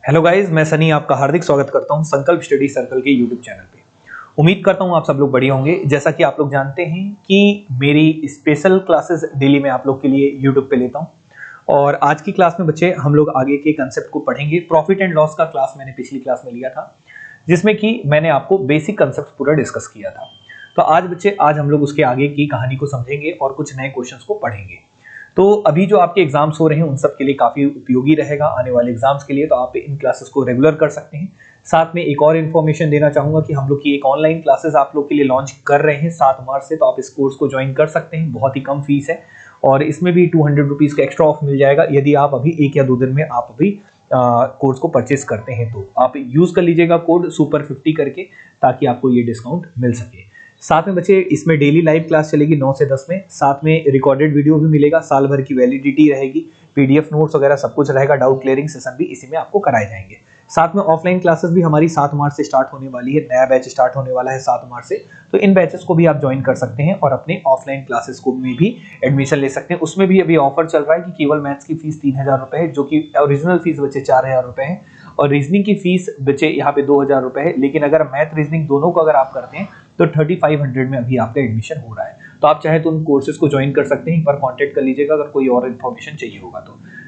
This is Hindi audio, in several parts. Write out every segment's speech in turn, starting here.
हेलो गाइस, मैं सनी आपका हार्दिक स्वागत करता हूं संकल्प स्टडी सर्कल के यूट्यूब चैनल पे। उम्मीद करता हूं आप सब लोग बढ़िया होंगे। जैसा कि आप लोग जानते हैं कि मेरी स्पेशल क्लासेस डेली में आप लोग के लिए यूट्यूब पे लेता हूं और आज की क्लास में बच्चे हम लोग आगे के कंसेप्ट को पढ़ेंगे। प्रॉफिट एंड लॉस का क्लास मैंने पिछली क्लास में लिया था जिसमें कि मैंने आपको बेसिक कंसेप्ट पूरा डिस्कस किया था। तो आज हम लोग उसके आगे की कहानी को समझेंगे और कुछ नए क्वेश्चंस को पढ़ेंगे। तो अभी जो आपके एग्जाम्स हो रहे हैं उन सब के लिए काफी उपयोगी रहेगा आने वाले एग्जाम्स के लिए, तो आप इन क्लासेस को रेगुलर कर सकते हैं। साथ में एक और इन्फॉर्मेशन देना चाहूंगा कि हम लोग की एक ऑनलाइन क्लासेस आप लोग के लिए लॉन्च कर रहे हैं 7 मार्च से, तो आप इस कोर्स को ज्वाइन कर सकते हैं। बहुत ही कम फीस है और इसमें भी 200 रुपीज का एक्स्ट्रा ऑफ मिल जाएगा यदि आप अभी 1 या 2 दिन में आप अभी कोर्स को परचेस करते हैं। तो आप यूज कर लीजिएगा कोड सुपर50 करके, ताकि आपको ये डिस्काउंट मिल सके। साथ में बच्चे इसमें डेली लाइव क्लास चलेगी 9 से 10 में, साथ में रिकॉर्डेड वीडियो भी मिलेगा, साल भर की वैलिडिटी रहेगी, पीडीएफ नोट्स वगैरह सब कुछ रहेगा, डाउट क्लियरिंग सेशन भी इसी में आपको कराए जाएंगे। साथ में ऑफलाइन क्लासेस भी हमारी 7 मार्च से स्टार्ट होने वाली है, नया बैच स्टार्ट होने वाला है 7 मार्च से। तो इन बैचेस को भी आप ज्वाइन कर सकते हैं और अपने ऑफलाइन क्लासेस को में भी एडमिशन ले सकते हैं। उसमें भी अभी ऑफर चल रहा है कि केवल मैथ्स की फीस 3000 रुपए है, जो कि ओरिजिनल फीस बच्चे 4000 रुपए है, और रीजनिंग की फीस बच्चे यहाँ पे 2000 रुपए है। लेकिन अगर मैथ रीजनिंग दोनों को अगर आप करते हैं तो 3500 में अभी आपका एडमिशन हो रहा है। तो आप चाहे तो उन कोर्सेज को ज्वाइन कर सकते हैं, एक बार कांटेक्ट कर लीजिएगा अगर कोई और इन्फॉर्मेशन चाहिए होगा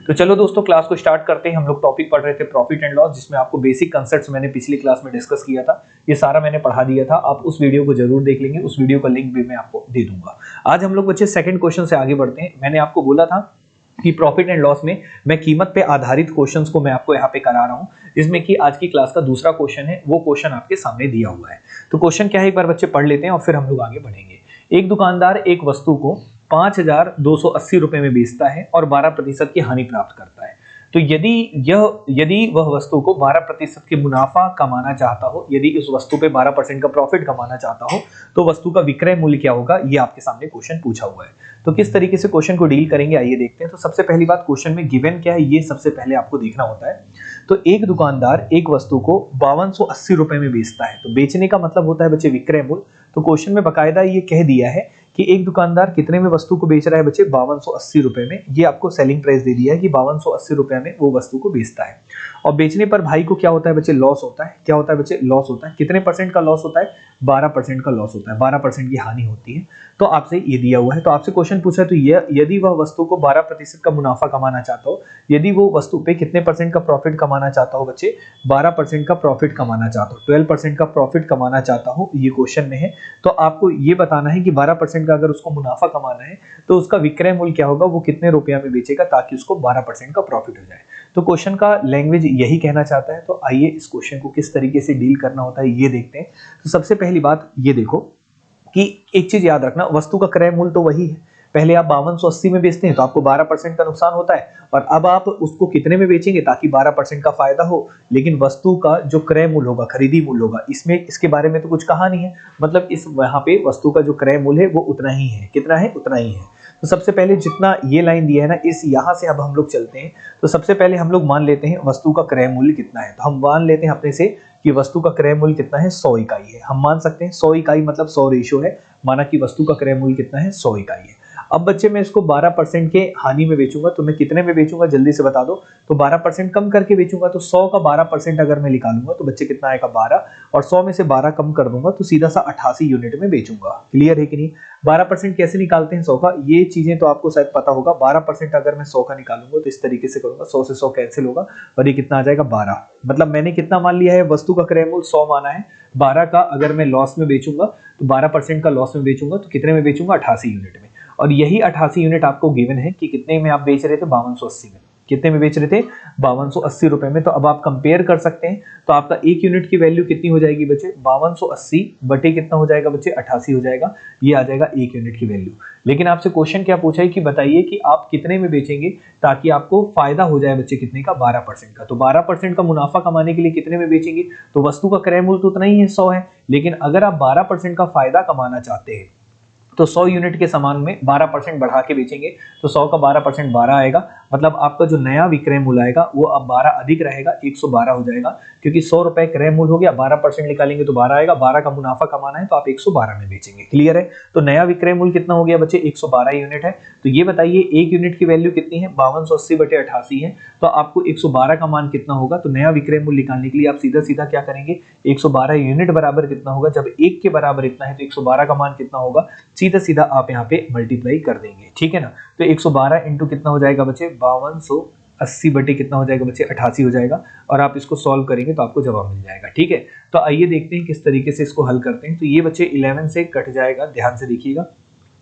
तो चलो दोस्तों, क्लास को स्टार्ट करते हैं। हम लोग टॉपिक पढ़ रहे थे प्रॉफिट एंड लॉस, जिसमें आपको बेसिक कंसेप्ट्स मैंने पिछली क्लास में डिस्कस किया था, ये सारा मैंने पढ़ा दिया था। आप उस वीडियो को जरूर देख लेंगे, उस वीडियो का लिंक भी मैं आपको दे दूंगा। आज हम लोग बच्चे सेकंड क्वेश्चन से आगे बढ़ते हैं। मैंने आपको बोला था कि प्रॉफिट एंड लॉस में मैं कीमत पे आधारित क्वेश्चंस को मैं आपको यहाँ पे करा रहा हूँ, जिसमें कि आज की क्लास का दूसरा क्वेश्चन है, वो क्वेश्चन आपके सामने दिया हुआ है। तो क्वेश्चन क्या है, एक बार बच्चे पढ़ लेते हैं और फिर हम लोग आगे बढ़ेंगे। एक दुकानदार एक वस्तु को 5280 रुपए में बेचता है और 12% की हानि प्राप्त करता है। तो यदि वह वस्तु को 12% के मुनाफा कमाना चाहता हो, यदि इस वस्तु पे 12% का प्रॉफिट कमाना चाहता हो, तो वस्तु का विक्रय मूल्य क्या होगा, ये आपके सामने क्वेश्चन पूछा हुआ है। तो किस तरीके से क्वेश्चन को डील करेंगे आइए देखते हैं। तो सबसे पहली बात, क्वेश्चन में गिवन क्या है ये सबसे पहले आपको देखना होता है। तो एक दुकानदार एक वस्तु को 5280 रुपए में बेचता है। तो बेचने का मतलब होता है बच्चे विक्रय मूल्य। तो क्वेश्चन में बकायदा ये कह दिया है कि एक दुकानदार कितने में वस्तु को बेच रहा है बच्चे, 5280 रुपए में। ये आपको सेलिंग प्राइस दे दिया है कि 5280 रुपए में वो वस्तु को बेचता है। और बेचने पर भाई को क्या होता है बच्चे, लॉस होता है। क्या होता है बच्चे, लॉस होता है। कितने परसेंट का लॉस होता है, 12% का लॉस होता है, 12% की हानि होती है। तो आपसे ये दिया हुआ है, तो आपसे क्वेश्चन पूछा है, तो यदि वह वस्तु को 12% का मुनाफा कमाना चाहता हो, यदि वो वस्तु पे कितने परसेंट का प्रॉफिट कमाना चाहता हो बच्चे, 12% का प्रॉफिट कमाना चाहता हो, 12% का प्रॉफिट कमाना चाहता हो, ये क्वेश्चन में है। तो आपको ये बताना है कि 12% का अगर उसको मुनाफा कमाना है तो उसका विक्रय मूल्य क्या होगा, वो कितने रुपया में बेचेगा ताकि उसको 12% का प्रॉफिट हो जाए। तो क्वेश्चन का लैंग्वेज यही कहना चाहता है। तो आइए इस क्वेश्चन को किस तरीके से डील करना होता है ये देखते हैं। तो सबसे पहली बात ये देखो कि एक चीज याद रखना, वस्तु का क्रय मूल्य तो वही है। पहले आप 5280 में बेचते हैं तो आपको 12% का नुकसान होता है, और अब आप उसको कितने में बेचेंगे ताकि 12% का फायदा हो। लेकिन वस्तु का जो क्रय मूल्य होगा, खरीदी मूल्य होगा, इसमें इसके बारे में तो कुछ कहा नहीं है। मतलब इस वहां पे वस्तु का जो क्रय मूल्य है वो उतना ही है। कितना है, उतना ही है। तो सबसे पहले जितना ये लाइन दिया है ना, इस यहां से अब हम लोग चलते हैं। तो सबसे पहले हम लोग मान लेते हैं वस्तु का क्रय मूल्य कितना है। तो हम मान लेते हैं अपने से कि वस्तु का क्रय मूल्य कितना है, 100 इकाई है। हम मान सकते हैं 100 इकाई मतलब 100 रेशो है, माना कि वस्तु का क्रय मूल्य कितना है, 100 इकाई है। अब बच्चे मैं इसको 12% के हानि में बेचूंगा, तो मैं कितने में बेचूंगा जल्दी से बता दो। तो 12% कम करके बेचूंगा, तो 100 का 12% अगर मैं निकालूंगा तो बच्चे कितना आएगा, 12, और 100 में से 12 कम कर दूंगा तो सीधा सा 88 यूनिट में बेचूंगा। क्लियर है कि नहीं। 12% कैसे निकालते हैं 100 का, ये चीजें तो आपको शायद पता होगा। 12% अगर मैं 100 का निकालूंगा तो इस तरीके से करूंगा, 100 से 100 कैंसिल होगा और ये कितना आ जाएगा, 12। मतलब मैंने कितना मान लिया है, वस्तु का क्रय मूल्य 100 माना है, 12 का अगर मैं लॉस में बेचूंगा तो 12% का लॉस में बेचूंगा तो कितने में बेचूंगा, 88 यूनिट में। और यही 88 यूनिट आपको गिवन है कि कितने में आप बेच रहे थे, 5280 में। कितने में बेच रहे थे, 5280 रुपए में। तो अब आप कंपेयर कर सकते हैं। तो आपका एक यूनिट की वैल्यू कितनी हो जाएगी बच्चे, 5280 बटे कितना हो जाएगा बच्चे, 88 हो जाएगा। ये आ जाएगा एक यूनिट की वैल्यू। लेकिन आपसे क्वेश्चन क्या पूछा है कि बताइए कि आप कितने में बेचेंगे ताकि आपको फायदा हो जाए बच्चे, कितने का, 12% का। तो 12% का मुनाफा कमाने के लिए कितने में बेचेंगे, तो वस्तु का क्रय मूल्य तो उतना ही है, 100 है। लेकिन अगर आप 12% का फायदा कमाना चाहते हैं तो 100 यूनिट के सामान में 12% बढ़ा के बेचेंगे तो 100 का 12% 12 आएगा, मतलब आपका जो नया विक्रय मूल्य आएगा वो अब 12 अधिक रहेगा, 112 हो जाएगा, क्योंकि 100 रुपए क्रय मूल्य हो गया, 12% निकालेंगे तो 12 आएगा, 12 का मुनाफा कमाना है तो आप 112 में बेचेंगे। क्लियर है? तो नया विक्रय मूल्य कितना हो गया बच्चे? 112 यूनिट है। तो ये बताइए एक यूनिट की वैल्यू कितनी है? 5280/88 है। तो आपको 112 का मान कितना होगा? तो नया विक्रय मूल्य निकालने के लिए आप सीधा सीधा क्या करेंगे, 112 यूनिट बराबर कितना होगा? जब 1 के बराबर इतना है तो 112 का मान कितना होगा? सीधा सीधा आप यहाँ पे मल्टीप्लाई कर देंगे, ठीक है ना। तो 112 इंटू कितना हो जाएगा बच्चे? 5280 बटे कितना हो जाएगा बच्चे? 88 हो जाएगा। और आप इसको सॉल्व करेंगे तो आपको जवाब मिल जाएगा, ठीक है। तो आइए देखते हैं किस तरीके से इसको हल करते हैं। तो ये बच्चे 11 से कट जाएगा, ध्यान से देखिएगा।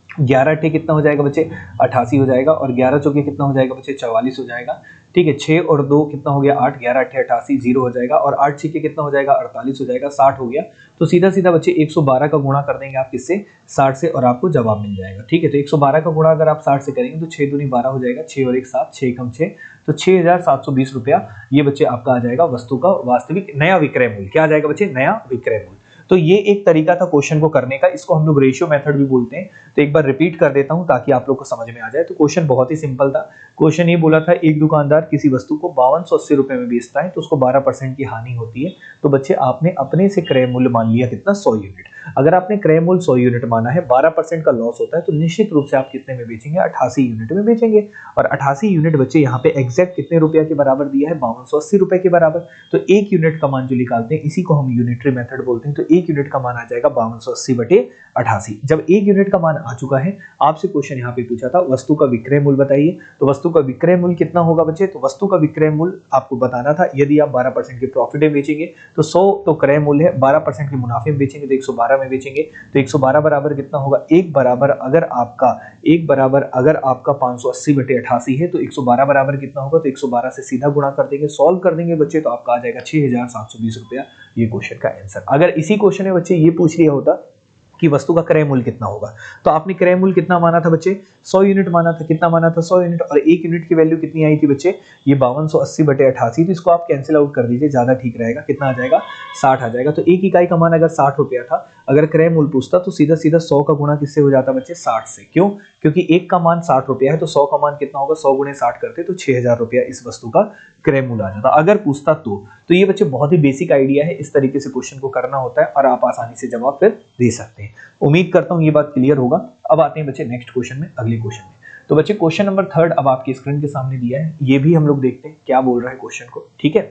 11 अट्ठे कितना हो जाएगा बच्चे? 88 हो जाएगा। और 11 चौके कितना हो जाएगा बच्चे? 44 हो जाएगा, ठीक है। 6 और 2 कितना हो गया? 8, 11 अट्ठे 88, 0 हो जाएगा। और 8 छक्के कितना हो जाएगा? 48 हो जाएगा, 60 हो गया। तो सीधा सीधा बच्चे 112 का गुणा कर देंगे आप किससे? 60 से, और आपको जवाब मिल जाएगा, ठीक है। तो 112 का गुणा अगर आप 60 से करेंगे तो 6 दूनी 12 हो जाएगा, 6 और 1 7, 6 कम 6, तो 6720 रुपया ये बच्चे आपका आ जाएगा वस्तु का वास्तविक नया विक्रय मूल्य। क्या आ जाएगा बच्चे? नया विक्रय मूल्य। तो ये एक तरीका था क्वेश्चन को करने का, इसको हम लोग रेशियो मेथड भी बोलते हैं। तो एक बार रिपीट कर देता हूं ताकि आप लोग को समझ में आ जाए। तो क्वेश्चन बहुत ही सिंपल था। क्वेश्चन ये बोला था एक दुकानदार किसी वस्तु को 5280 रुपए में बेचता है तो उसको 12% की हानि होती है। तो बच्चे आपने अपने से क्रय मूल्य मान लिया कितना? 100 यूनिट। अगर आपने क्रय मूल्य 100 यूनिट माना है, 12% का लॉस होता है, तो निश्चित रूप से आप कितने में बेचेंगे? 88 यूनिट में बेचेंगे। और 88 यूनिट बच्चे यहाँ पे एग्जैक्ट कितने रुपया के बराबर दिया है? 5280 रुपए के बराबर। तो एक यूनिट का मान जो निकालते हैं इसी को हम यूनिटरी मेथड बोलते हैं। तो एक यूनिट का मान आ जाएगा 5280/88। जब एक यूनिट का मान आ चुका है, आपसे क्वेश्चन यहाँ पे पूछा था वस्तु का विक्रय मूल्य बताइए। तो वस्तु का विक्रय मूल्य कितना होगा बच्चे? तो वस्तु का विक्रय मूल्य आपको बताना था। यदि आप 12% के प्रॉफिट में बेचेंगे तो 100 तो क्रय मूल्य है, 12% के मुनाफे में बेचेंगे तो 112 में बेचेंगे। तो 112 बराबर कितना होगा? एक बराबर अगर आपका 580/88 है तो 112 बराबर कितना होगा? तो 112 से सीधा गुणा कर देंगे, सॉल्व कर देंगे बच्चे, तो आपका आ जाएगा 6720 रुपया, ये क्वेश्चन का आंसर। अगर इसी क्वेश्चन में बच्चे ये पूछ लिया होता कि वस्तु का क्रय मूल्य कितना होगा, तो आपने क्रय मूल्य कितना माना था बच्चे? 100 यूनिट माना था। कितना माना था? 100 यूनिट। और एक यूनिट की वैल्यू कितनी आई थी बच्चे? ये 5280/88। तो इसको आप कैंसिल आउट कर दीजिए, ज्यादा ठीक रहेगा। कितना आ जाएगा? 60 आ जाएगा। तो एक इकाई का मान अगर 60 रुपया था, अगर क्रय मूल्य पूछता तो सीधा सीधा 100 का गुणा किससे हो जाता बच्चे? 60 से। क्यों? क्योंकि एक का मान 60 रुपया है तो 100 का मान कितना होगा? 100 गुणे 60 करते तो 6000 रुपया इस वस्तु का क्रय मूल्य आ जाता अगर पूछता तो ये बच्चे बहुत ही बेसिक आइडिया है, इस तरीके से क्वेश्चन को करना होता है और आप आसानी से जवाब फिर दे सकते हैं। उम्मीद करता हूं ये बात क्लियर होगा। अब आते हैं बच्चे नेक्स्ट क्वेश्चन में, अगले क्वेश्चन में। तो बच्चे क्वेश्चन नंबर 3 अब आपकी स्क्रीन के सामने दिया है, ये भी हम लोग देखते हैं क्या बोल रहा है क्वेश्चन को, ठीक है।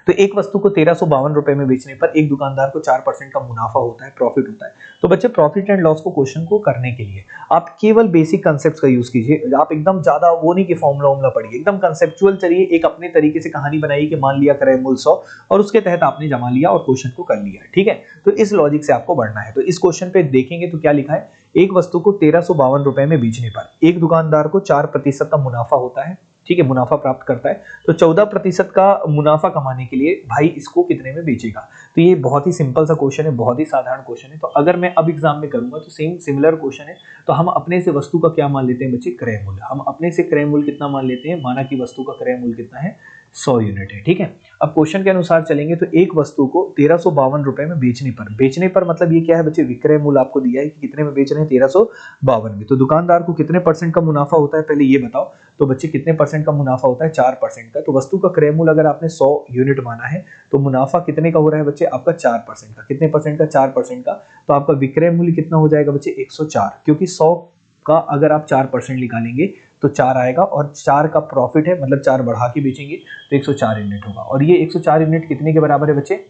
तो एक वस्तु को 1352 रुपए में बेचने पर एक दुकानदार को 4% का मुनाफा होता है, प्रॉफिट होता है। तो बच्चे प्रॉफिट एंड लॉस को क्वेश्चन को करने के लिए आप केवल बेसिक कांसेप्ट्स का यूज कीजिए। आप एकदम ज्यादा वो नहीं कि फॉर्मूला पढ़िए, एकदम कंसेप्चुअल चलिए। एक अपने तरीके से कहानी बनाइए कि मान लिया क्रय मूल्य 100 और उसके तहत आपने जमा लिया और क्वेश्चन को कर लिया, ठीक है। तो इस लॉजिक से आपको बढ़ना है। तो इस क्वेश्चन पे देखेंगे तो क्या लिखा है? एक वस्तु को 1352 रुपए में बेचने पर एक दुकानदार को 4% का मुनाफा होता है, ठीक है, मुनाफा प्राप्त करता है। तो 14% का मुनाफा कमाने के लिए भाई इसको कितने में बेचेगा? तो ये बहुत ही सिंपल सा क्वेश्चन है, बहुत ही साधारण क्वेश्चन है। तो अगर मैं अब एग्जाम में करूंगा तो सेम सिमिलर क्वेश्चन है। तो हम अपने से वस्तु का क्या मान लेते हैं बच्चे? क्रय मूल्य। हम अपने से क्रय मूल्य कितना मान लेते हैं? माना कि वस्तु का क्रय मूल्य कितना है? 100 यूनिट है, ठीक है। अब क्वेश्चन के अनुसार चलेंगे तो एक वस्तु को 1352 रुपए में बेचने पर मतलब ये क्या है बच्चे? विक्रय मूल्य आपको दिया है कि कितने में बेच रहे हैं? 1352 में। तो दुकानदार को कितने परसेंट का मुनाफा होता है पहले ये बताओ। तो बच्चे कितने परसेंट का मुनाफा होता है? 4% का। तो वस्तु का क्रय मूल्य अगर आपने 100 यूनिट माना है तो मुनाफा कितने का हो रहा है बच्चे? आपका 4% का। कितने परसेंट का? 4% का। तो आपका विक्रय मूल्य कितना हो जाएगा बच्चे? 104, क्योंकि 100 का अगर आप 4% निकालेंगे तो 4 आएगा और 4 का प्रॉफिट है, मतलब 4 बढ़ा के बेचेंगे तो 104 यूनिट होगा। और ये 104 यूनिट कितने के बराबर है बच्चे?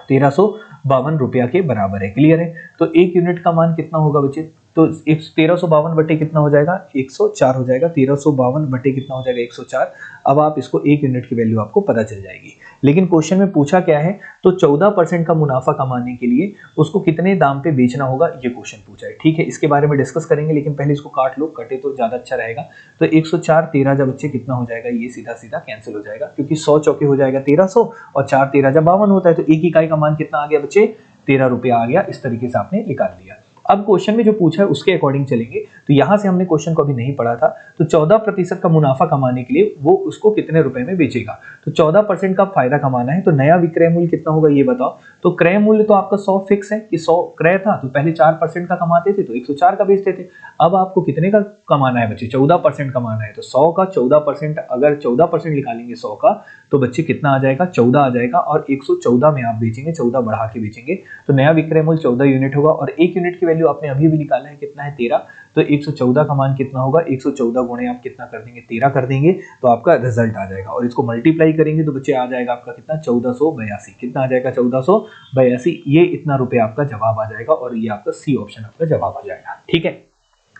1352 रुपया के बराबर है। क्लियर है? तो एक यूनिट का मान कितना होगा बच्चे? तो 1352 बटे कितना हो जाएगा? 104 हो जाएगा। 1352 बटे कितना हो जाएगा? 104। अब आप इसको एक यूनिट की वैल्यू आपको पता चल जाएगी। लेकिन क्वेश्चन में पूछा क्या है? तो 14% का मुनाफा कमाने के लिए उसको कितने दाम पे बेचना होगा, ये क्वेश्चन पूछा है, ठीक है। इसके बारे में डिस्कस करेंगे, लेकिन पहले इसको काट लो, कटे तो ज्यादा अच्छा रहेगा। तो 104 13 जब बच्चे कितना हो जाएगा? ये सीधा सीधा कैंसिल हो जाएगा, क्योंकि 100 चौके हो जाएगा 1300 और 4 13 जब 52 होता है। तो एक इकाई का मान कितना आ गया बच्चे? 13 रुपया आ गया। इस तरीके से आपने निकाल लिया। अब क्वेश्चन में जो पूछा है उसके अकॉर्डिंग चलेंगे। तो यहां से हमने क्वेश्चन को अभी नहीं पढ़ा था, तो 14% का मुनाफा कमाने के लिए वो उसको कितने रुपए में बेचेगा। तो 14% का फायदा कमाना है, तो नया विक्रय मूल्य कितना होगा ये बताओ। तो क्रय मूल्य तो आपका 100 फिक्स है कि 100 क्रय था, तो पहले 4% का कमाते थे तो 104 का बेचते थे। अब आपको कितने का कमाना है बच्चे, 14% कमाना है। तो 100 का 14%, अगर 14% निकालेंगे 100 का, तो बच्चे कितना आ जाएगा, 14 आ जाएगा। और 114 में आप बेचेंगे, 14 बढ़ा के बेचेंगे, तो नया विक्रय मूल्य 14 यूनिट होगा। और 1 यूनिट की वैल्यू आपने अभी भी निकाला है, कितना है 13। तो 114 का मान कितना होगा, 114 गुणे आप कितना कर देंगे, 13 कर देंगे, तो आपका रिजल्ट आ जाएगा। और इसको मल्टीप्लाई करेंगे तो बच्चे आ जाएगा आपका कितना, 1482। कितना आ जाएगा, 1482। ये इतना रुपए आपका जवाब आ जाएगा, और ये आपका सी ऑप्शन आपका जवाब आ जाएगा। ठीक है,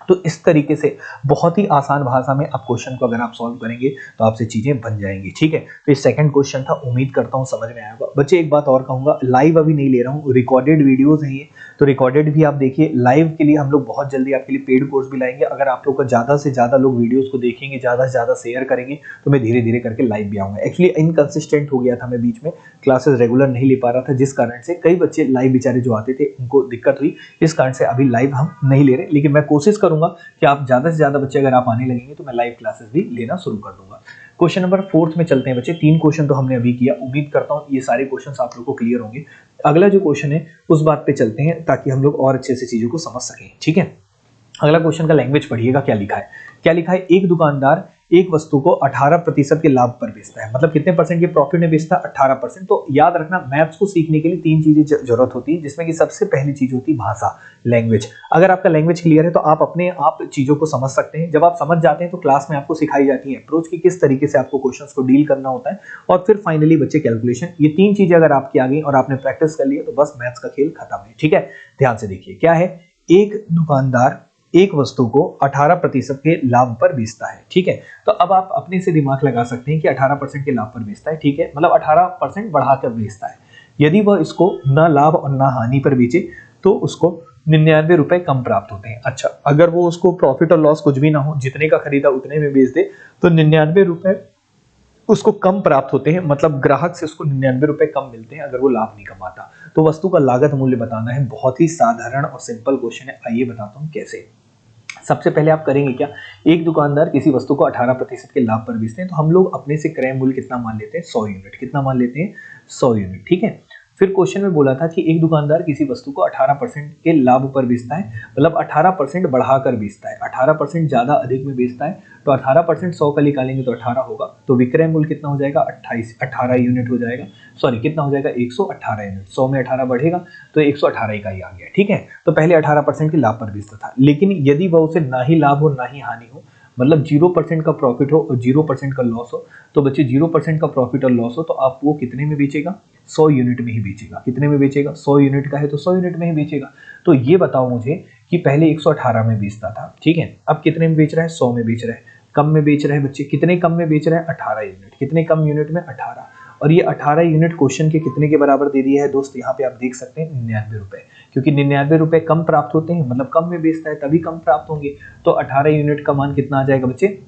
तो इस तरीके से बहुत ही आसान भाषा में आप क्वेश्चन को अगर आप सॉल्व करेंगे तो आपसे चीजें बन जाएंगी। ठीक है, तो ये सेकंड क्वेश्चन था, उम्मीद करता हूं समझ में आया होगा। बच्चे एक बात और कहूंगा, लाइव अभी नहीं ले रहा हूं, रिकॉर्डेड वीडियोस हैं ये, तो रिकॉर्डेड भी आप देखिए। लाइव के लिए हम लोग बहुत जल्दी आपके लिए पेड कोर्स भी लाएंगे। अगर आप लोग का ज्यादा से ज्यादा लोग वीडियोस को देखेंगे, ज्यादा से ज्यादा शेयर करेंगे, तो मैं धीरे धीरे करके लाइव भी आऊंगा। एक्चुअली इनकंसिस्टेंट हो गया था मैं बीच में, क्लासेस रेगुलर नहीं ले पा रहा था, जिस कारण से कई बच्चे लाइव बेचारे जो आते थे उनको दिक्कत हुई, इस कारण से अभी लाइव हम नहीं ले रहे। लेकिन मैं कोशिश करूंगा कि आप ज्यादा से ज्यादा बच्चे अगर आप आने लगेंगे तो मैं लाइव क्लासेस भी लेना शुरू कर दूंगा। क्वेश्चन नंबर 4 में चलते हैं बच्चे। 3 क्वेश्चन तो हमने अभी किया, उम्मीद करता हूं ये सारे क्वेश्चंस आप लोगों को क्लियर होंगे। अगला जो क्वेश्चन है उस बात पे चलते हैं, ताकि हम लोग और अच्छे से चीजों को समझ सकें। ठीक है, अगला क्वेश्चन का लैंग्वेज पढ़िएगा, क्या लिखा है। क्या लिखा है, एक दुकानदार एक वस्तु को 18% के लाभ पर बेचता है। मतलब कितने परसेंट के प्रॉफिट में बेचता है, 18%। तो याद रखना, मैथ्स को सीखने के लिए 3 चीजें जरूरत होती है, जिसमें कि सबसे पहली चीज होती है भाषा, लैंग्वेज। अगर आपका लैंग्वेज क्लियर है तो आप अपने आप चीजों को समझ सकते हैं। जब आप समझ जाते हैं तो क्लास में आपको सिखाई जाती है अप्रोच की, किस तरीके से आपको क्वेश्चंस को डील करना होता है, और फिर फाइनली बच्चे कैलकुलेशन। ये 3 चीजें अगर आपकी आ गई और आपने प्रैक्टिस कर लिया तो बस मैथ्स का खेल खत्म है। ठीक है, ध्यान से देखिए क्या है। एक दुकानदार एक वस्तु को 18% के लाभ पर बेचता है। ठीक है, तो अब आप अपने से दिमाग लगा सकते हैं कि 18% के लाभ पर बेचता है। ठीक है, मतलब 18% बढ़ाकर बेचता है। यदि वह इसको न लाभ और न हानि पर बेचे तो उसको 99 रुपए कम प्राप्त होते हैं। अच्छा, अगर वो उसको प्रॉफिट और लॉस कुछ भी ना हो, जितने का खरीदा उतने में बेच दे, तो 99 रुपए उसको कम प्राप्त होते हैं। मतलब ग्राहक से उसको 99 रुपए कम मिलते हैं अगर वो लाभ नहीं कमाता। तो वस्तु का लागत मूल्य बताना है। बहुत ही साधारण और सिंपल क्वेश्चन है, आइए बताता हूं कैसे। सबसे पहले आप करेंगे क्या, एक दुकानदार किसी वस्तु को 18% के लाभ पर बेचते हैं, तो हम लोग अपने से क्रय मूल्य कितना मान लेते हैं, 100 यूनिट। कितना मान लेते हैं, 100 यूनिट। ठीक है, फिर क्वेश्चन में बोला था कि एक दुकानदार किसी वस्तु को 18% के लाभ पर बेचता है, मतलब 18% बढ़ाकर बेचता है, 18% ज्यादा अधिक में बेचता है। तो 18% 100 का निकालेंगे तो 18 होगा, तो विक्रय मूल्य कितना हो जाएगा, 18 यूनिट हो जाएगा। सॉरी, कितना हो जाएगा, 118 यूनिट। 100 में 18 बढ़ेगा तो 118 का ही आ गया। ठीक है, तो पहले 18% के लाभ पर बेचता था, लेकिन यदि वह उसे ना ही लाभ हो ना ही हानि हो, मतलब 0% का प्रॉफिट हो और 0% का लॉस हो, तो बच्चे 0% का प्रॉफिट और लॉस हो तो आप वो कितने में बेचेगा, 100 यूनिट में ही बेचेगा। कितने में बेचेगा, 100 यूनिट का है तो 100 यूनिट में ही बेचेगा। तो ये बताओ मुझे कि पहले 118 में बेचता था, ठीक है, अब कितने में बेच रहा है, 100 में बेच रहा है। कम में बेच रहे हैं बच्चे, कितने कम में बेच रहे हैं, 18 यूनिट। कितने कम यूनिट में, 18। और ये 18 यूनिट क्वेश्चन के कितने के बराबर दे दिया है दोस्त, यहाँ पे आप देख सकते हैं 99 रुपए, क्योंकि 99 रुपए कम प्राप्त होते हैं, मतलब कम में बेचता है तभी कम प्राप्त होंगे। तो 18 यूनिट का मान कितना आ जाएगा बच्चे,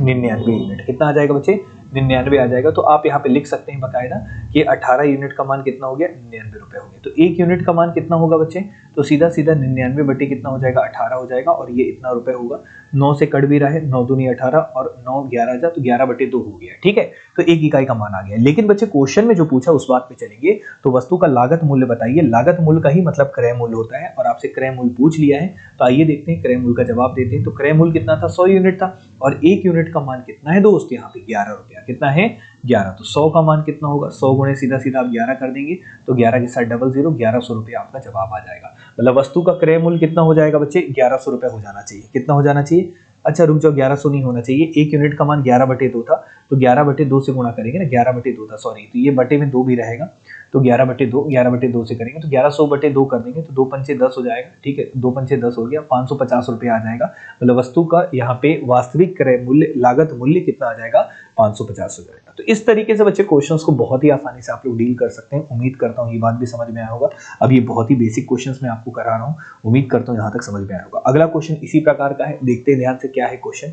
99 यूनिट। कितना आ जाएगा बच्चे, 99 आ जाएगा। तो आप यहाँ पे लिख सकते हैं बकायदा कि 18 यूनिट का मान कितना हो गया, 99 रुपए हो गए। तो एक यूनिट का मान कितना होगा बच्चे, तो सीधा सीधा 99 बटे कितना हो जाएगा, 18 हो जाएगा, और ये इतना रुपए होगा। 9 से कट भी रहा है, 9 दूनी 18 और 9 11 जा, तो 11 बटे 2 हो गया। ठीक है, तो एक इकाई का मान आ गया। लेकिन बच्चे क्वेश्चन में जो पूछा उस बात पे चलेंगे, तो वस्तु का लागत मूल्य बताइए। लागत मूल्य का ही मतलब क्रय मूल्य होता है, और आपसे क्रय मूल्य पूछ लिया है, तो आइए देखते हैं क्रय मूल्य का जवाब देते हैं। तो क्रय मूल्य कितना था, 100 यूनिट था, और एक यूनिट का मान कितना है दोस्त, यहाँ पे 11 रुपया। कितना है, 11। तो 100 का मान कितना होगा, 100 गुणे सीधा सीधा आप 11 कर देंगे, तो 11 के साथ 00, 1100 रुपया आपका जवाब आ जाएगा। मतलब वस्तु का क्रय मूल्य कितना हो जाएगा बच्चे, 1100 रुपया हो जाना चाहिए। कितना हो जाना चाहिए, अच्छा रुक जाओ, 1100 नहीं होना चाहिए। एक यूनिट का मान 11 बटे 2 था, तो 11 बटे 2 से गुणा करेंगे ना, 11 बटे 2 था, सॉरी, तो ये बटे में 2 भी रहेगा, तो 11 बटे 2, 11 बटे 2 से करेंगे तो 1100 बटे 2 कर देंगे, तो 2 पंचे 10 हो जाएगा। ठीक है, 2 पंचे 10 हो गया, 550 रुपया आ जाएगा। मतलब वस्तु का यहाँ पे वास्तविक क्रय मूल्य, लागत मूल्य कितना आ जाएगा, 550 हो जाएगा। तो इस तरीके से बच्चे क्वेश्चंस को बहुत ही आसानी से आप लोग डील कर सकते हैं। उम्मीद करता हूँ ये बात भी समझ में आया होगा। अब ये बहुत ही बेसिक क्वेश्चंस मैं आपको करा रहा हूँ, उम्मीद करता हूँ यहाँ तक समझ में आया होगा। अगला क्वेश्चन इसी प्रकार का है, देखते हैं ध्यान से क्या है क्वेश्चन।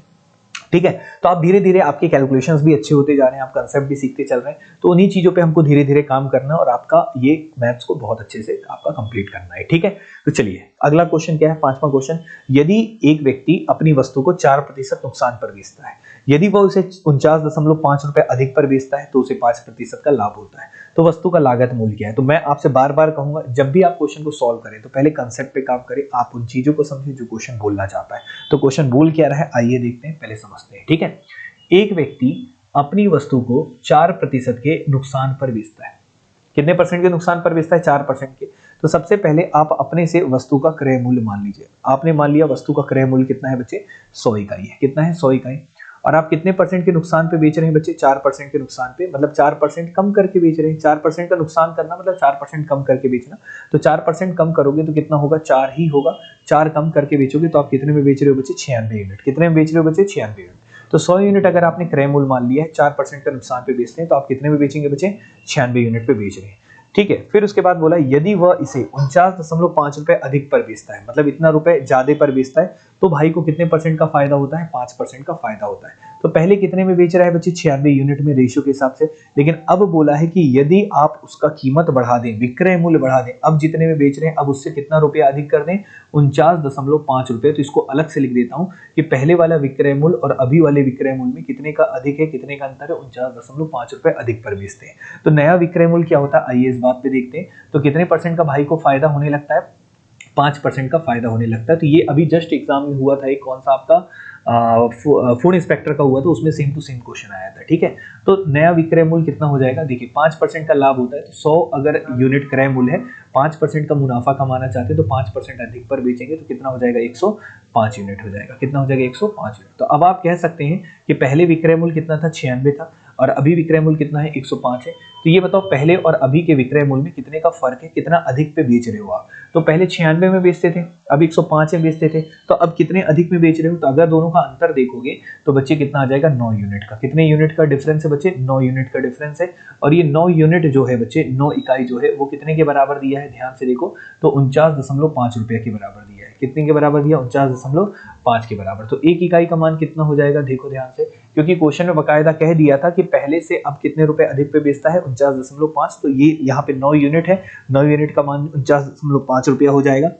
ठीक है। तो आप धीरे धीरे आपके कैलकुलेशंस भी अच्छे होते जा रहे हैं, आप कंसेप्ट भी सीखते चल रहे हैं, तो उन्हीं चीजों पे हमको धीरे धीरे काम करना है और आपका ये मैथ्स को बहुत अच्छे से आपका कंप्लीट करना है, ठीक है। तो चलिए अगला क्वेश्चन क्या है, पांचवा क्वेश्चन। यदि एक व्यक्ति अपनी वस्तु को 4% नुकसान पर बेचता है, यदि वह उसे 49.5 रुपए अधिक पर बेचता है तो उसे 5% का लाभ होता है, तो वस्तु का लागत मूल्य क्या है। तो मैं आपसे बार बार कहूंगा, जब भी आप क्वेश्चन को सॉल्व करें तो पहले कंसेप्ट पे काम करें, आप उन चीजों को समझें जो क्वेश्चन बोलना चाहता है। तो क्वेश्चन बोल क्या रहा है, आइए देखते हैं, पहले समझते हैं, ठीक है। एक व्यक्ति अपनी वस्तु को 4% के नुकसान पर बेचता है। कितने परसेंट के नुकसान पर बेचता है, 4% के। तो सबसे पहले आप अपने से वस्तु का क्रय मूल्य मान लीजिए। आपने मान लिया वस्तु का क्रय मूल्य कितना है बच्चे, 100 इकाई है। कितना है, 100 इकाई। और आप कितने परसेंट के नुकसान पे बेच रहे हैं बच्चे, 4% के नुकसान पे, मतलब 4% कम करके बेच रहे हैं। 4% का नुकसान करना मतलब 4% कम करके बेचना। तो 4% कम करोगे तो कितना होगा, 4 ही होगा। 4 कम करके बेचोगे तो आप कितने में बेच रहे हो बच्चे, 96 यूनिट। कितने में बेच रहे हो बच्चे, 96 यूनिट। तो 100 यूनिट अगर आपने क्रय मूल्य मान लिया है, 4% का नुकसान पे बेचते हैं, तो आप कितने में बेचेंगे बच्चे, 96 यूनिट पे बेच रहे हैं, ठीक है। फिर उसके बाद बोला यदि वह इसे 49.5 रुपए अधिक पर बेचता है, मतलब इतना रुपए ज्यादा पर बेचता है, तो भाई को कितने परसेंट का फायदा होता है, 5% का फायदा होता है। तो पहले कितने में बेच रहा है बच्चे, 96 यूनिट में रेशियो के हिसाब से। लेकिन अब बोला है कि यदि आप उसका कीमत बढ़ा दें, विक्रय मूल्य बढ़ा दें, अब जितने में बेच रहे हैं अब उससे कितना रुपया अधिक कर दें, 49.5 रुपए। तो इसको अलग से लिख देता हूं कि पहले वाला विक्रय मूल्य और अभी वाले विक्रय मूल्य में कितने का अधिक है, कितने का अंतर है, 49.5 रुपए अधिक पर बेचते हैं। तो नया विक्रय मूल्य क्या होता है, आइए इस बात पे देखते हैं। तो कितने परसेंट का भाई को फायदा होने लगता है, 5% का फायदा होने लगता है। तो ये अभी जस्ट एग्जाम में हुआ था, एक कौन सा आपका फूड इंस्पेक्टर का हुआ था, उसमें सेम टू सेम क्वेश्चन आया था, ठीक है। तो नया विक्रय मूल्य कितना हो जाएगा, देखिए 5% का लाभ होता है, तो 100 अगर यूनिट क्रय मूल्य है, 5% का मुनाफा कमाना चाहते हैं तो 5% अधिक पर बेचेंगे तो कितना हो जाएगा, 105 यूनिट हो जाएगा। कितना हो जाएगा, 105 यूनिट। तो अब आप कह सकते हैं कि पहले विक्रय मूल्य कितना था, 96 था, और अभी विक्रय मूल्य कितना है, 105 है। तो ये बताओ पहले और अभी के विक्रय मूल्य में कितने का फर्क है, कितना अधिक पे बेच रहे हो आप। तो पहले 96 में बेचते थे, अब 105 में बेचते थे, तो अब कितने अधिक में बेच रहे हो। तो अगर दोनों का अंतर देखोगे तो बच्चे कितना आ जाएगा, 9 यूनिट का। कितने यूनिट का डिफरेंस है बच्चे, 9 यूनिट का डिफरेंस है। और ये 9 यूनिट जो है बच्चे, 9 इकाई जो है वो कितने के बराबर दिया है, ध्यान से देखो, तो 49.5 रुपए के बराबर दिया है। कितने के बराबर दिया, 49.5 के बराबर। तो एक इकाई का मान कितना हो जाएगा, देखो ध्यान से, क्योंकि क्वेश्चन में बकायदा कह दिया था कि पहले से अब कितने रुपए अधिक पे बेचता है, 49.5। तो ये यहाँ पे 9 यूनिट है, 9 यूनिट का मान 49.5 रुपया हो जाएगा।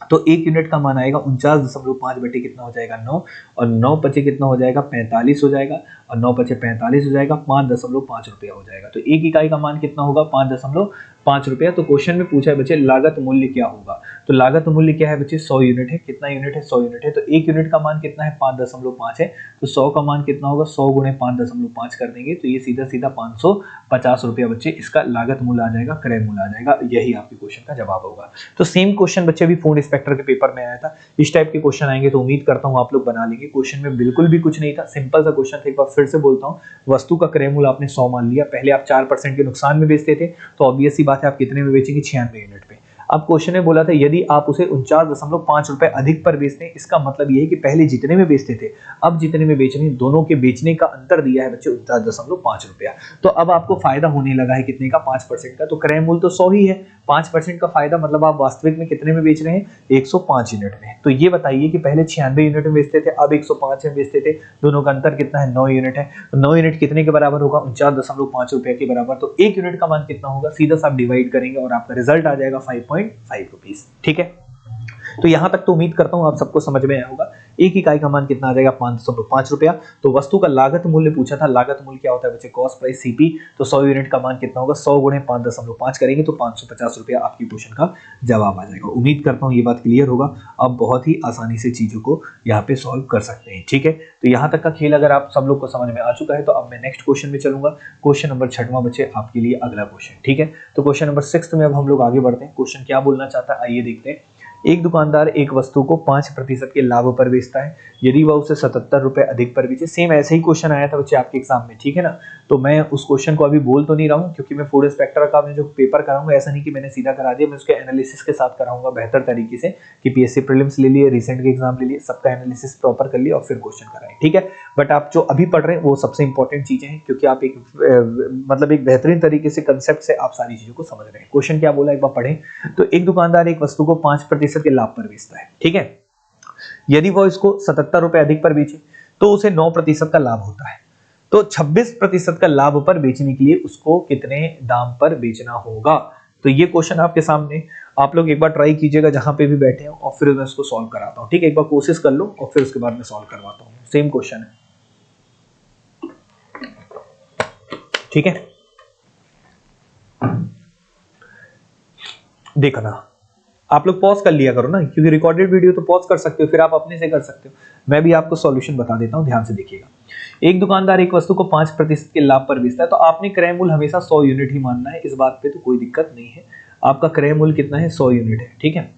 तो एक यूनिट का मान आएगा 49.5 बटे कितना हो जाएगा, 9, और 9 पचे कितना हो जाएगा, 45 हो जाएगा, और 9 पचे 45 हो जाएगा, 5.5 रुपया हो जाएगा। तो एक इकाई का मान कितना होगा, 5.5 रुपया। तो क्वेश्चन में पूछा है बच्चे लागत मूल्य क्या होगा, तो लागत मूल्य क्या है बच्चे, 100 यूनिट है। कितना यूनिट है, 100 यूनिट है। तो एक यूनिट का मान कितना है, 5.5 है। तो 100 का मान कितना होगा, 100 गुणे 5.5 कर देंगे तो ये सीधा सीधा 550 रुपया बच्चे इसका लागत मूल्य आ जाएगा, क्रय मूल्य आ जाएगा। यही आपके क्वेश्चन का जवाब होगा। तो सेम क्वेश्चन बच्चे अभी फूड इंस्पेक्टर के पेपर में आया था, इस टाइप के क्वेश्चन आएंगे तो उम्मीद करता हूं आप लोग बना लेंगे। क्वेश्चन में बिल्कुल भी कुछ नहीं था, सिंपल सा क्वेश्चन था। एक बार फिर से बोलता हूं, वस्तु का क्रय मूल्य आपने 100 मान लिया, पहले आप 4% के नुकसान में बेचते थे, तो ऑब्वियस सी बात है आप कितने में बेचेंगे, 96 यूनिट पे। अब क्वेश्चन में बोला था यदि आप उसे 49.5 रुपए अधिक पर बेचते हैं, इसका मतलब ये है कि पहले जितने में बेचते थे अब जितने में बेच रहे हैं, दोनों के बेचने का अंतर दिया है बच्चे 49.5 रुपया। तो अब आपको फायदा होने लगा है कितने का, 5% का। तो क्रय मूल्य तो 100 ही है, 5% का फायदा मतलब आप वास्तविक में कितने में बेच रहे हैं, 105 यूनिट में। तो ये बताइए कि पहले 96 यूनिट में बेचते थे, अब 105 में बेचते थे, दोनों का अंतर कितना है, 9 यूनिट है। तो 9 यूनिट कितने के बराबर होगा, 49.5 रुपए के बराबर। तो एक यूनिट का मान कितना होगा, सीधा सा आप डिवाइड करेंगे और आपका रिजल्ट आ जाएगा 5.5 रुपीज, ठीक है। तो यहां तक तो उम्मीद करता हूं आप सबको समझ में आया होगा। एक इकाई का मान कितना आ जाएगा, 505 रुपया। तो वस्तु का लागत मूल्य पूछा था, लागत मूल्य क्या होता है बच्चे, कॉस्ट प्राइस सीपी। तो 100 यूनिट का मान कितना होगा, 100 गुणे 5.5 करेंगे तो 550 रुपया आपकी क्वेश्चन का जवाब आ जाएगा। उम्मीद करता हूं ये बात क्लियर होगा, आप बहुत ही आसानी से चीजों को यहाँ पे सॉल्व कर सकते हैं, ठीक है। तो यहाँ तक का खेल अगर आप सब लोग को समझ में आ चुका है तो अब मैं नेक्स्ट क्वेश्चन में चलूंगा। क्वेश्चन नंबर 6वां बच्चे आपके लिए अगला क्वेश्चन, ठीक है। तो क्वेश्चन नंबर 6 में अब हम लोग आगे बढ़ते हैं। क्वेश्चन क्या बोलना चाहता है, आइए देखते हैं। एक दुकानदार एक वस्तु को 5% के लाभ पर बेचता है, यदि वह उसे 77 रुपए अधिक पर बेचे। सेम ऐसे ही क्वेश्चन आया था बच्चे आपके एग्जाम में, ठीक है ना। तो मैं उस क्वेश्चन को अभी बोल तो नहीं रहा हूँ क्योंकि मैं फूड इंस्पेक्टर का जो पेपर कराऊंगा, ऐसा नहीं कि मैंने सीधा करा दिया, मैं उसके एनालिसिस के साथ कराऊंगा बेहतर तरीके से, कि पीएससी प्रीलिम्स ले लिए, रिसेंट के एग्जाम ले लिए, सबका एनालिसिस प्रॉपर कर लिया और फिर क्वेश्चन कराएं, ठीक है। बट आप जो अभी पढ़ रहे हैं वो सबसे इंपॉर्टेंट चीजें हैं, क्योंकि आप एक मतलब एक बेहतरीन तरीके से कंसेप्ट से आप सारी चीजों को समझ रहे हैं। क्वेश्चन क्या बोला एक बार पढ़ें। तो एक दुकानदार एक वस्तु को 5% के लाभ पर बेचता है, ठीक है, यदि वो इसको 77 रुपए अधिक पर बेचे। तो उसे 9% का लाभ होता है। तो 26% का लाभ पर बेचने के लिए उसको कितने दाम पर बेचना होगा। तो ये क्वेश्चन आपके सामने, आप लोग एक बार ट्राई कीजिएगा जहां पे भी बैठे हो, और फिर मैं इसको सॉल्व कराता हूँ। ठीक है, एक बार कोशिश कर लो और फिर उसके बाद मैं सॉल्व करवाता हूँ। सेम क्वेश्चन है, ठीक है। देखना, आप लोग पॉज कर लिया करो ना, क्योंकि रिकॉर्डेड वीडियो तो पॉज कर सकते हो, फिर आप अपने से कर सकते हो। मैं भी आपको सॉल्यूशन बता देता हूं, ध्यान से देखिएगा। एक दुकानदार एक वस्तु को 5% के लाभ पर बेचता है, तो आपने क्रय मूल्य हमेशा 100 यूनिट ही मानना है, इस बात पे तो कोई दिक्कत नहीं है। आपका क्रय मूल्य कितना है, 100 यूनिट है, ठीक है।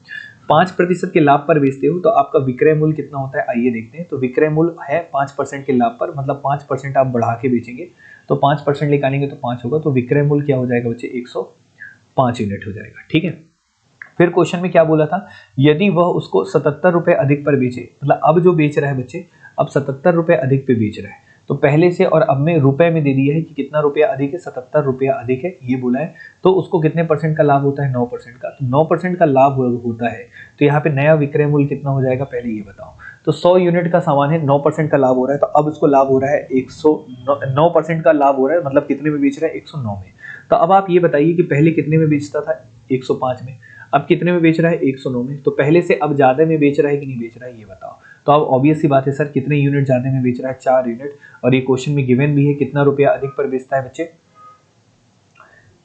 5% के लाभ पर बेचते हो तो आपका विक्रय मूल्य कितना होता है, आइए देखते हैं। तो विक्रय मूल्य है 5% के लाभ पर, मतलब 5% आप बढ़ा के बेचेंगे, तो 5% निकालेंगे तो 5 होगा, तो विक्रय मूल्य क्या हो जाएगा बच्चे, 105 यूनिट हो जाएगा, ठीक है। फिर क्वेश्चन में क्या बोला था, यदि वह उसको 77 रुपए अधिक पर बेचे, मतलब अब जो बेच रहा है बच्चे, अब 77 रुपए अधिक पे बेच रहा है, तो पहले से और अब में रुपए में दे दिया है कि कितना रुपया अधिक है, 77 रुपया अधिक है, ये बोला है। तो उसको कितने परसेंट का लाभ होता है, 9% का। तो 9% का लाभ होता है, तो यहाँ पे नया विक्रय मूल्य कितना हो जाएगा, पहले ये बताओ। तो 100 यूनिट का सामान है, 9% का लाभ हो रहा है, तो अब उसको लाभ हो रहा है 9% का लाभ हो रहा है, मतलब कितने में बेच रहा है, 109 में। तो अब आप ये बताइए कि पहले कितने में बेचता था, 105 में, अब कितने में बेच रहा है, 109 में। तो पहले से अब ज्यादा में बेच रहा है कि नहीं बेच रहा है, ये बताओ। तो अब ऑब्वियस सी बात है सर, कितने यूनिट ज्यादा में बेच रहा है, 4 यूनिट, और ये क्वेश्चन में गिवन भी है कितना रुपया अधिक पर बेचता है बच्चे,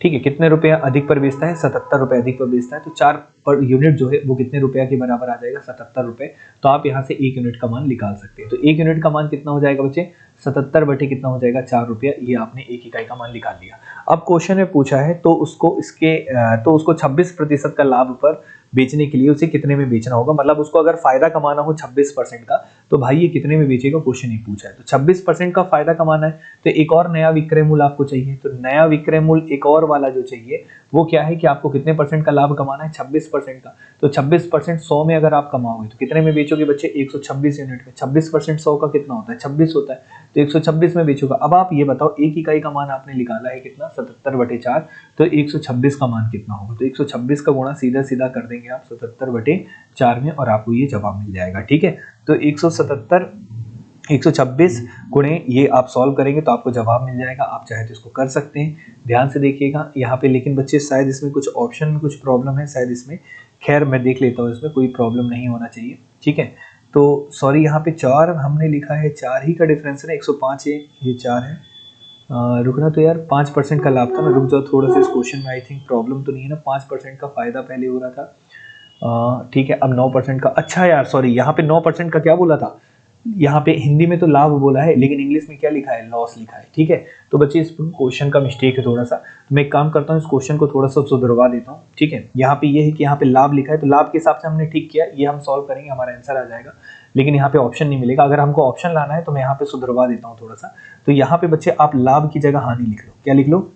ठीक है। कितने रुपया अधिक पर बेचता है, 77 रुपए अधिक पर बेचता है, तो 4 पर यूनिट जो है वो कितने रुपया के बराबर आ जाएगा, 77 रुपए। तो आप यहाँ से 1 यूनिट का मान निकाल सकते हैं। तो 1 यूनिट का मान कितना हो जाएगा बच्चे, 77 बटे कितना हो जाएगा, 4 रुपया। ये आपने 1 इकाई का मान निकाल लिया। अब क्वेश्चन में पूछा है, तो उसको 26% का लाभ पर बेचने के लिए उसे कितने में बेचना होगा, मतलब उसको अगर फायदा कमाना हो 26% का, तो भाई ये कितने में बेचेगा, क्वेश्चन ही पूछा है। तो 26% का फायदा कमाना है, तो एक और नया विक्रय मूल्य आपको चाहिए। तो नया विक्रय मूल्य एक और वाला जो चाहिए वो क्या है कि आपको कितने परसेंट का लाभ कमाना है, 26% का। तो 26% 100 में अगर आप कमाओगे तो कितने में बेचोगे बच्चे, 126 यूनिट में। 26% 100 का कितना होता है, 26 होता है, तो 126 में बेचोगा। अब आप ये बताओ, 1 इकाई का मान आपने निकाला है कितना, 77 बटे 4, तो 126 का मान कितना होगा। तो 126 का गुणा सीधा सीधा कर देंगे आप 77 बटे 4 में, और आपको ये जवाब मिल जाएगा, ठीक है। तो 126 गुणे ये आप सॉल्व करेंगे तो आपको जवाब मिल जाएगा। आप चाहे तो इसको कर सकते हैं, ध्यान से देखिएगा यहाँ पे। लेकिन बच्चे शायद इसमें कुछ ऑप्शन में कुछ प्रॉब्लम है, शायद इसमें, खैर मैं देख लेता हूँ, इसमें कोई प्रॉब्लम नहीं होना चाहिए, ठीक है। तो सॉरी, यहाँ पे 4 हमने लिखा है, 4 ही का डिफरेंस है ना, 105 है, ये 4 है। रुकना तो यार, 5% का लाभ था ना, रुक जाओ थोड़ा सा, इस क्वेश्चन में आई थिंक प्रॉब्लम तो नहीं है ना, 5% का फायदा पहले हो रहा था, ठीक है। अब 9% का, अच्छा यार सॉरी, यहाँ पे 9% का क्या बोला था, यहाँ पे हिंदी में तो लाभ बोला है, लेकिन इंग्लिश में क्या लिखा है, लॉस लिखा है, ठीक है। तो बच्चे इस क्वेश्चन का मिस्टेक है थोड़ा सा, तो मैं एक काम करता हूँ, इस क्वेश्चन को थोड़ा सा सुधरवा देता हूँ, ठीक है। यहाँ पे ये है कि यहाँ पे लाभ लिखा है, तो लाभ के हिसाब से हमने ठीक किया, ये हम सॉल्व करेंगे, हमारा आंसर आ जाएगा। लेकिन यहाँ पे ऑप्शन नहीं मिलेगा, अगर हमको ऑप्शन लाना है तो मैं यहाँ पे सुधरवा देता हूँ थोड़ा सा। तो यहाँ पे बच्चे आप लाभ की जगह हानि लिख लो, क्या लिख लो,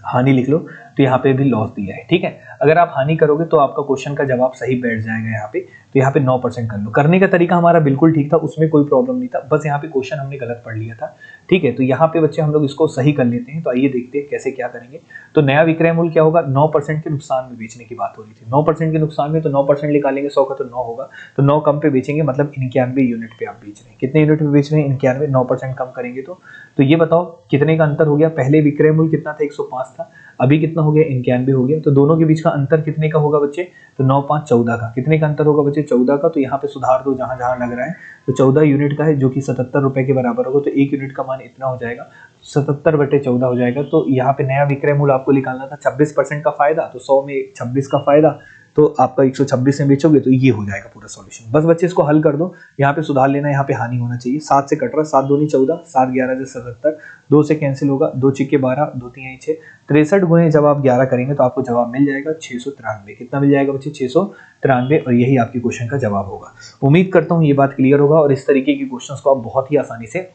हानि लिख लो। तो यहाँ पे भी लॉस दिया है, ठीक है। अगर आप हानि करोगे तो आपका क्वेश्चन का जवाब सही बैठ जाएगा यहाँ पे। तो यहाँ पे 9% कर लो, करने का तरीका हमारा बिल्कुल ठीक था, उसमें कोई प्रॉब्लम नहीं था, बस यहाँ पे क्वेश्चन हमने गलत पढ़ लिया था, ठीक है। तो यहाँ पे बच्चे हम लोग इसको सही कर लेते हैं। तो आइए देखते हैं कैसे क्या करेंगे। तो नया विक्रय मूल्य क्या होगा, 9% के नुकसान में बेचने की बात हो रही थी, 9% के नुकसान में, तो 9% निकालेंगे 100 का तो 9 होगा, तो 9 कम पे बेचेंगे, मतलब 91 यूनिट पे आप बेच रहे हैं। कितने यूनिट पे बेच रहे हैं, 91, 9% कम करेंगे तो ये बताओ कितने का अंतर हो गया। पहले विक्रय मूल्य कितना था, 105 था, अभी कितना हो गया, 91 हो गया। तो दोनों के बीच का अंतर कितने का होगा बच्चे, तो 9 5 14 का। कितने का अंतर होगा बच्चे, 14 का। तो यहाँ पे सुधार दो जहां जहां लग रहा है, तो 14 यूनिट का है, जो कि 77 रुपए के बराबर होगा। तो 1 यूनिट का मान इतना हो जाएगा, 77 बटे 14 हो जाएगा। तो यहाँ पे नया विक्रय मूल्य आपको निकालना था, 26% का फायदा, तो 100 में 26 का फायदा, तो आपका 126 में बेचोगे तो ये हो जाएगा पूरा सॉल्यूशन। बस बच्चे इसको हल कर दो, यहाँ पे सुधार लेना, यहाँ पे हानि होना चाहिए। 7 से कट रहा, 7 दूनी 14, 7 11 से 77, 2 से कैंसिल होगा, 2 चिक्के 12, 2 3 6, 63 गुणे जब आप 11 करेंगे तो आपको जवाब मिल जाएगा 693। कितना मिल जाएगा बच्चे, 693, और यही आपके क्वेश्चन का जवाब होगा। उम्मीद करता हूँ ये बात क्लियर होगा, और इस तरीके के क्वेश्चन को आप बहुत ही आसानी से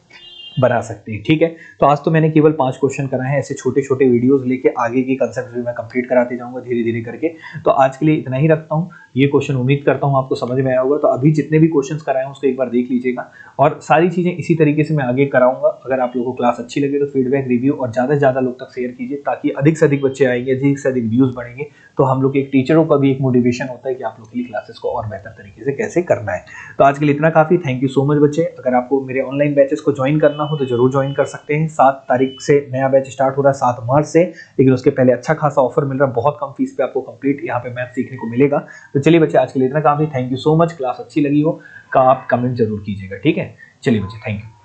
बना सकते हैं, ठीक है। तो आज तो मैंने केवल 5 क्वेश्चन कराए हैं, ऐसे छोटे छोटे वीडियोस लेके आगे की कंसेप्ट भी मैं कंप्लीट कराते जाऊंगा धीरे धीरे करके। तो आज के लिए इतना ही रखता हूँ। ये क्वेश्चन उम्मीद करता हूँ आपको समझ में आया होगा। तो अभी जितने भी क्वेश्चंस कराए हैं उसको एक बार देख लीजिएगा और सारी चीज़ें इसी तरीके से मैं आगे कराऊंगा। अगर आप लोगों को क्लास अच्छी लगे तो फीडबैक, रिव्यू और ज़्यादा से ज़्यादा लोग तक शेयर कीजिए ताकि अधिक से अधिक बच्चे आएंगे, अधिक से अधिक व्यूज़ बढ़ेंगे। तो हम लोग एक टीचरों का भी एक मोटिवेशन होता है कि आप लोग के लिए क्लासेस को और बेहतर तरीके से कैसे करना है। तो आज के लिए इतना काफ़ी। थैंक यू सो मच बच्चे। अगर आपको मेरे ऑनलाइन बैचेस को ज्वाइन करना हो तो जरूर ज्वाइन कर सकते हैं। 7 तारीख से नया बैच स्टार्ट हो रहा है, 7 मार्च से, लेकिन उसके पहले अच्छा खासा ऑफर मिल रहा है। बहुत कम फीस पे आपको कंप्लीट यहाँ पे मैथ सीखने को मिलेगा। तो चलिए बच्चे, आज के लिए इतना काफी। Thank you so much. Class अच्छी लगी हो का आप कमेंट जरूर कीजिएगा, ठीक है। चलिए बच्चे, थैंक यू।